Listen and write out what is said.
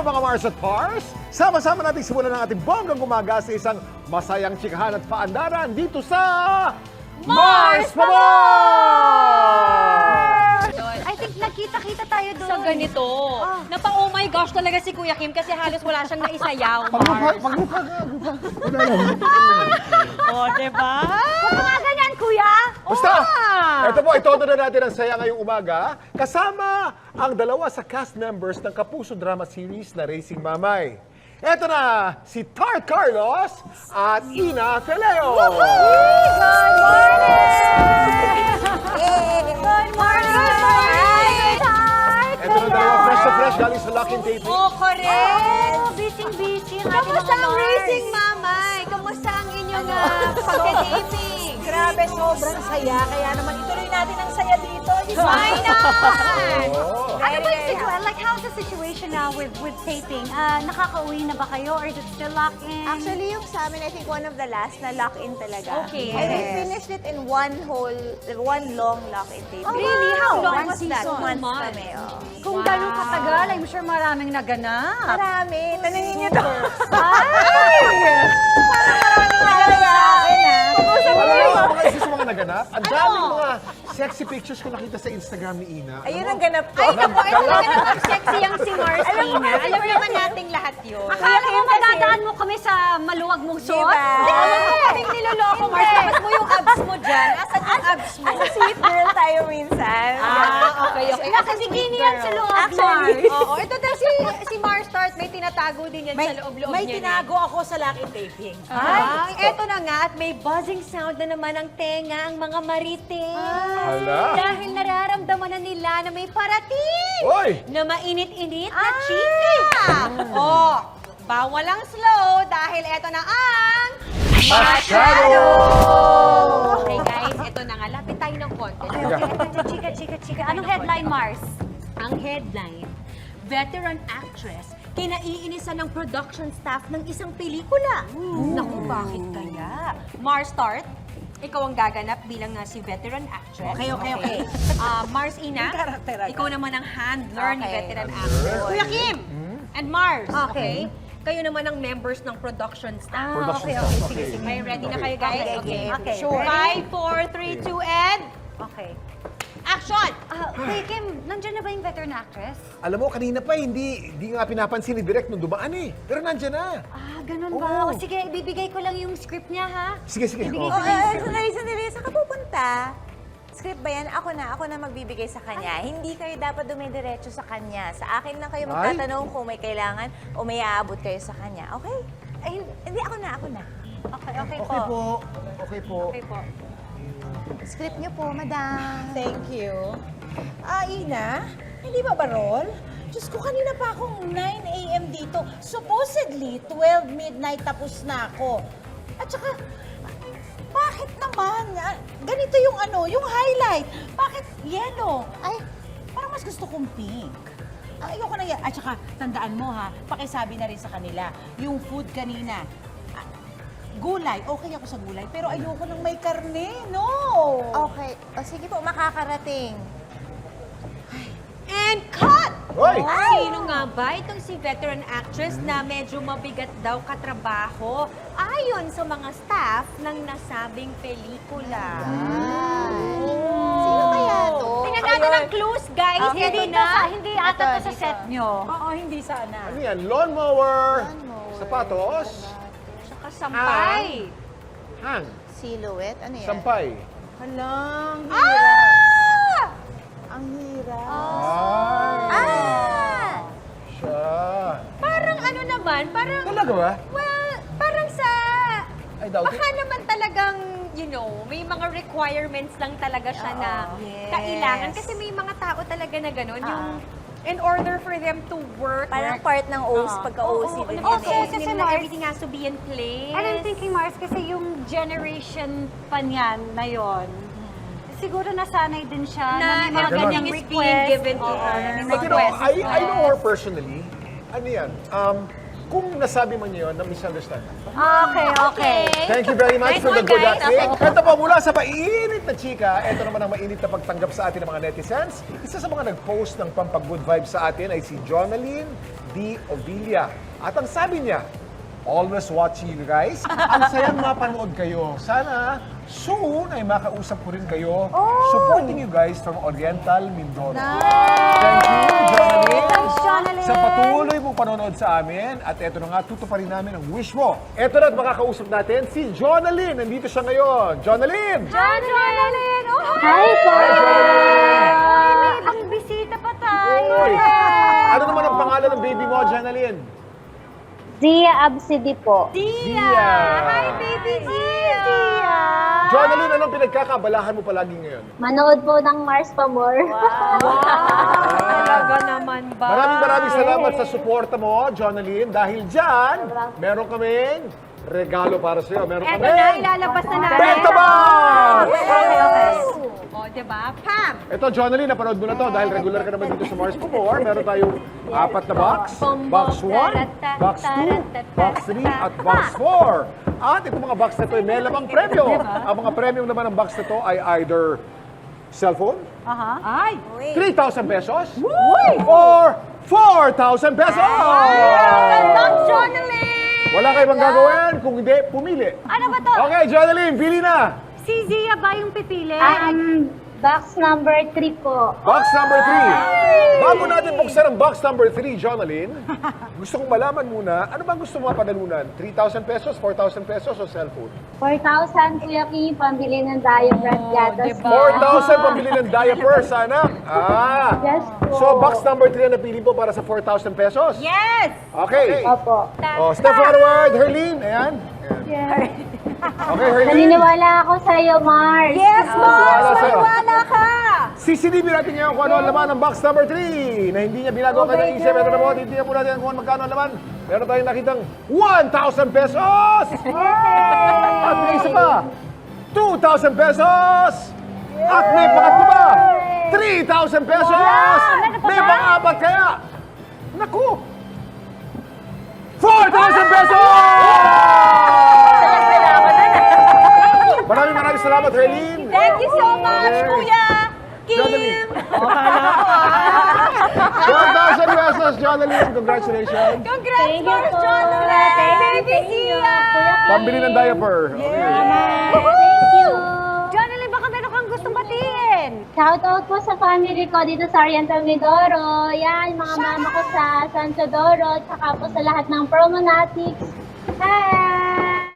mga Mars at Pars? Sama-sama natin simulan ang ating bonggang umaga sa isang masayang chikahan at paandaran dito sa Mars Pamor! I think nagkita-kita tayo doon. Sa ganito. Oh my gosh talaga si Kuya Kim kasi halos wala siyang naisayaw, Mars. Paglupa ka. Oh, diba? Huwag ka nga ganyan, kuya. Basta, ito po, itodo na natin ang saya ngayong umaga. Kasama ang dalawa sa cast members ng Kapuso Drama Series na Racing Mamay. Ito na si Tart Carlos at Ina Feleo. Good morning! Good morning! Ito na dalawa, fresh na fresh, galing sa Lock and Taping. Oh, correct. Busy-busy ang ating Kamusta mga ang Mars. racing, mamay? Kamusta ang inyong pagka-taping? Grabe, sobrang saya. Kaya naman ituloy natin ang saya dito. Why not? Ano ba yung situation? Like, how's the situation now with taping? Nakaka-uwi na ba kayo or is it still lock-in? Actually, yung sa amin, I think one of the last na lock-in talaga. Okay. And we finished it in one long lock-in tape. Really? How long One was that? season. 2 Months months. kami, oh. Kung gano'ng katagal, I'm sure maraming naganap. Marami. Tanungin niyo to. Alam mo, mga isa sa mga naganap, ang daming mga sexy pictures ko nakita sa Instagram ni Ina. Ayun ang ganap ko. Ay, naku, ay talaga naman sexy yung si Marcina. Alam naman nating lahat yun. Akala mo madadaan mo kami sa maluwag mong suot? Diba? Hindi ka naman kaming niloloko, Mars. Labas mo yung abs mo dyan. Asan yung abs mo? As a sweet girl tayo minsan. Okay. Nasa bikini yan sa loob, Actually. Mars. Oo, ito daw si Mars Tart, may tinatago din yan sa loob-loob May niya. tinago ako sa Lucky Taping. Ay, eto na nga at may buzzing sound na naman ang tenga ang mga marites. Hala. Dahil nararamdaman na nila na may parating Hoy! na mainit-init na chika. Oh, bawal ang slow dahil eto na ang Masyado! Okay guys, eto na nga. Lapit tayo ng konti. Chika. Anong headline, Mars? Ang headline, veteran actress, kinaiinisan ng production staff ng isang pelikula. Naku, bakit kaya? Mars Tart, ikaw ang gaganap bilang si veteran actress. Okay. Mars Ina, Karakter agad. ikaw naman ang handler ni Okay. veteran actress. Kuya Kim and Mars, Okay. Kayo naman ang members ng production staff. Production staff, okay. May ready na kayo guys? Okay. Sure. 5, 4, 3, 2, and Okay. action! Kuya Kim, nandiyan na ba yung veteran actress? Alam mo, kanina pa, hindi nga pinapansin ni Direk nung dumaan eh. Pero nandyan na. Ganun ba? Oo. O sige, ibibigay ko lang yung script niya, ha? Sige. Ibigay Oh. ko lang yung Sandali. Saan ka pupunta? Script ba yan? Ako na magbibigay sa kanya. Hindi kayo dapat dumidiretso sa kanya. Sa akin lang kayo magtatanong kung may kailangan o may aabot kayo sa kanya. Okay? Ay, hindi, ako na. Okay Okay po. Script niyo po, madam. Thank you. Ina, hindi ba barol? Diyos ko, kanina pa akong 9 a.m. dito. Supposedly, 12 midnight tapos na ako. At saka, bakit naman? Ganito yung highlight. Bakit yellow? Ay, parang mas gusto kong pink. Ayoko na yan. At saka, tandaan mo ha, pakisabi na rin sa kanila, yung food kanina, gulay, okay ako sa gulay, pero ayoko nang may karne, no! Okay. O sige po, makakarating. And cut! Hoy! Sino nga ba itong si veteran actress na medyo mabigat daw katrabaho ayon sa mga staff ng nasabing pelikula? Sino kaya to? Tingnan natin ang clues, guys. Ito na. Hindi ata to sa set nyo. Oo, hindi sana. Ano yan? Lawnmower, sapatos, Tsaka sampay. hang, Silhouette? Ano yan? sampay. Halang, hirap. Ang hirap. Siya. Parang ano naman, parang, Talaga ba? well, parang sa, I doubt baka it. naman talagang, may mga requirements lang talaga siya na kailangan. Kasi may mga tao talaga na gano'n, yung in order for them to work. Parang part ng OC, pagka-OC din yun Also, eh. kasi kasi Mars- everything has to be in place. And I'm thinking, Mars, kasi yung generation pa niyan na yon, siguro nasanay din siya na, may mga Ganon. ganyang is being request. given to Oo, her. may But mga you know, request. I know her personally. Ano yan? kung nasabi man niyo yun na misunderstand. Okay. Thank you very much Nice for the one, good guys. acting. Ito po mula sa mainit na chika, ito naman ang mainit na pagtanggap sa atin ng mga netizens. Isa sa mga nag-post ng pampag-good vibes sa atin ay si Jonaline D. Ovilia. At ang sabi niya, always watching you guys. Ang sayang mapanood kayo. Sana soon ay makausap ko rin kayo. Supporting you guys from Oriental Mindoro. Thank you, Jonaline. Thanks, Jonaline. Sa patuloy mong panonood sa amin. At eto na nga, tutuparin namin ang wish mo. Eto na at makakausap natin si Jonaline. Nandito siya ngayon. Jonaline! Jonaline! Oh, Hi po! Ay, may ibang bisita pa tayo. Uy! Ano naman ang pangalan ng baby mo, Jonaline? Zia Absidi po. Zia! Hi, baby Zia! Jonaline, anong pinagkakabalahan mo palagi ngayon? Manood po ng Mars Pamor. Talaga naman ba? Maraming salamat sa suporta mo, Jonaline. Dahil dyan, meron kaming regalo para sa'yo. Meron Eto kaming na, ilalabas na natin. Benta Box! Okay. O, diba? Pam! Ito, Jonaline, napanood mo na to dahil regular ka naman dito sa Mars Pumor. Meron tayong 4 na box. Box 1, box 2, box 3, at box 4. At itong mga box na ito ay may lamang premyo. Ang mga premium naman ng box na ito ay either cellphone, Ay! 3,000 pesos, or 4,000 pesos! Gandang Jonaline! Wala kayo bang gagawin kung hindi pumili. Ano ba to? Okay, Jonaline, pili na! Si Zia ba yung pipili? Box number 3 po. Box number 3. Bago natin buksan ang box number 3, Jonaline, gusto kong malaman muna, ano bang gusto mo panalunan? 3,000 pesos, 4,000 pesos o cellphone? 4,000 Kuya King, pambili ng diaper at gatas po. 4,000 pambili ng diaper, sana. Yes po. So box number 3 ang napili po para sa 4,000 pesos? Yes! Okay. Opo. Oh, step forward, Herline. Ayan. Yes. Okay, Herline. Naniniwala ako sa iyo, Mars. Yes, Mars! Wala sa'yo. Maniwala ka! Sisilipin natin ngayon kung ano ang laman ng box number 3 na hindi niya binago ang kanyang isip. Ito na po, hindi niya po natin kung magkano ang laman. Meron tayong nakitang 1,000 pesos! At may isa pa, 2,000 pesos! At may pangatlo pa, 3,000 pesos! May pang-apat kaya, naku, 4,000 pesos! Maraming salamat, Herline. Thank you so much, Kuya Kim! Jonaline. 4,000 pesos, Jonaline. Congratulations. Congrats, Thank you Mars po. Jonaline! Thank Baby you, Zia! Kuya King. Pambili ng diaper. Okay. Thank you. Jonaline, baka meron kang gustong batiin. Shoutout po sa family ko dito sa Oriental Mindoro. Yan, mga mama ko sa San Teodoro, tsaka po sa lahat ng Promonatics. Hi!